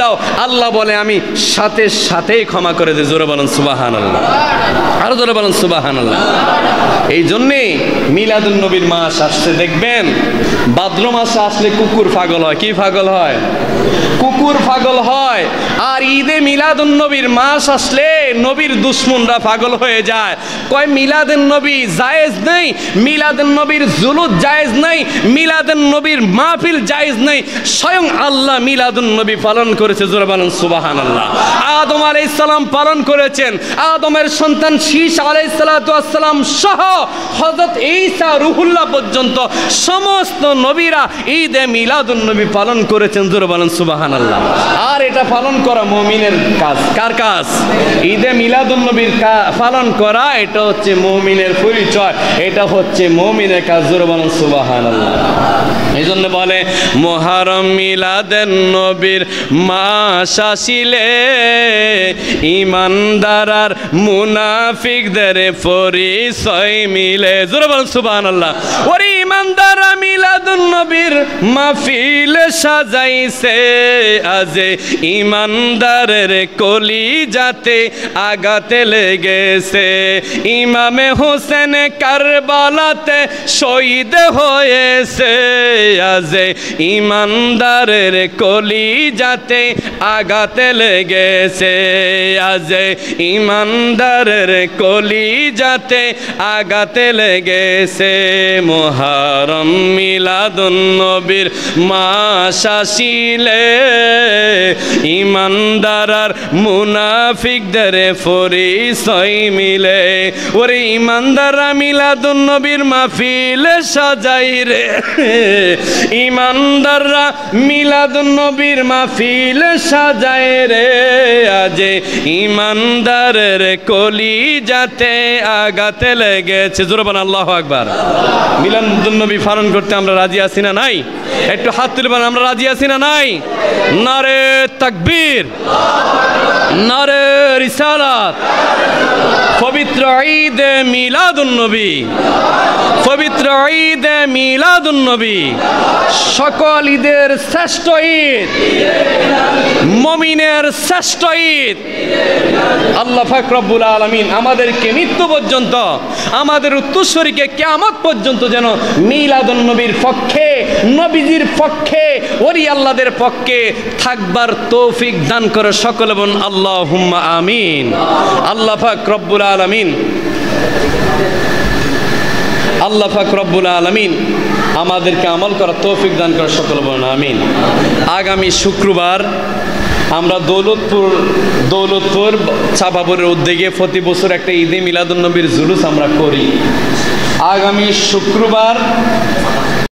দাও, আল্লাহ বলে আমি সাথে সাথেই ক্ষমা করে দিই। জোরে বলেন সুবহানাল্লাহ, আরো জোরে বলেন সুবহানাল্লাহ। এই জন্যে মিলাদুন নবীর মাস আসছে। দেখবেন ভাদ্র মাসে আসলে কুকুর পাগল হয়। কি পাগল হয়? কুকুর পাগল হয়। আর ঈদে মিলাদুন নবীর মাস আসলে নবীর দুশ্মনরা পাগল হয়ে যায়। কয় মিলাদুন নবী জায়েজ নেই, মিলাদুন নবীর জুলুস জায়েজ নেই, মিলাদুন নবীর মাহফিল জায়েজ নেই। স্বয়ং আল্লাহ মিলাদুন নবী পালন করেছে। জোরে বলেন সুবহানাল্লাহ। আদম আলাইহিস সালাম পালন করেছেন। আদমের সন্তান শীষ আলাইহিস সালাতু ওয়াস সালাম সহ হযরত ঈসা রুহুল্লাহ পর্যন্ত সমস্ত নবীরা ঈদে মিলাদুন নবী পালন করেছেন। জোরে বলেন সুবহানাল্লাহ। আর এটা পালন করা মুমিনের কাজ। কার কাজ? ঈদে মিলাদুন নবীর পালন করা এটা হচ্ছে মুমিনের পরিচয়, এটা হচ্ছে মুমিনের কাজ। জোরে বলেন সুবহানাল্লাহ। এই জন্য বলে মুহররম মিলাদুন নবীর মাস আসিলে ঈমানদার আর মুনাফিকদের পরিচয় মিলে। জোরে বলেন সুবহানাল্লাহ। ওরে ঈমানদার মিলাদুন নবীর মাহফিল সাজাইছে, আজে ঈমানদারের কলিজাতে আঘাতে লেগেছে। ইমামে হোসেন কারবালাতে শহীদ হয়েছে, আজে ঈমানদারের কলিজাতে আঘাতে লেগেছে, আজে ঈমানদারের কলিজাতে আঘাতে লেগেছে। মুহররম মিলাদুন নবীর মাস আসিলে ঈমানদার আর মুনাফিকদের পরিচয় মিলে। ওরে ঈমানদাররা মিলাদুন নবীর মাহফিল সাজাই রে, ঈমানদাররা মিলাদুন নবীর মাহফিল সাজায় রে, আজে ঈমানদারের কলিজাতে আঘাতে লেগেছে। জোরে বলেন আল্লাহু আকবার। মিলাদুন নবী পালন করতে আমরা রাজি আছি না নাই? একটু হাত তুলবেন, আমরা রাজি আছি না নাই? নারে তাকবীর, নারে রিসালাত। পবিত্র ঈদে মিলাদুন নবী, পবিত্র ঈদে মিলাদুন নবী সকল ঈদের শ্রেষ্ঠ ঈদ, মুমিনের শ্রেষ্ঠ ঈদ। আল্লাহ পাক রব্বুল আলামিন আমাদেরকে মৃত্যু পর্যন্ত, আমাদের উত্তরসূরিকে কিয়ামত পর্যন্ত যেন মিলাদুন নবীর পক্ষে, নবীজির পক্ষে, ওলি আল্লাহদের পক্ষে থাকবার তৌফিক দান করে। সকলে বলুন আল্লাহুম্মা আমিন। আল্লাহ পাক রব্বুল আলামিন, আল্লাহ পাক রব্বুল আলামিন আমাদেরকে আমল করার তৌফিক দান করে। সকলে বলুন আমিন। আগামী শুক্রবার আমরা দৌলতপুর চাপাপুরের উদ্যোগে প্রতি বছর একটা ঈদে মিলাদুন নবীর জুলুস আমরা করি। আগামী শুক্রবার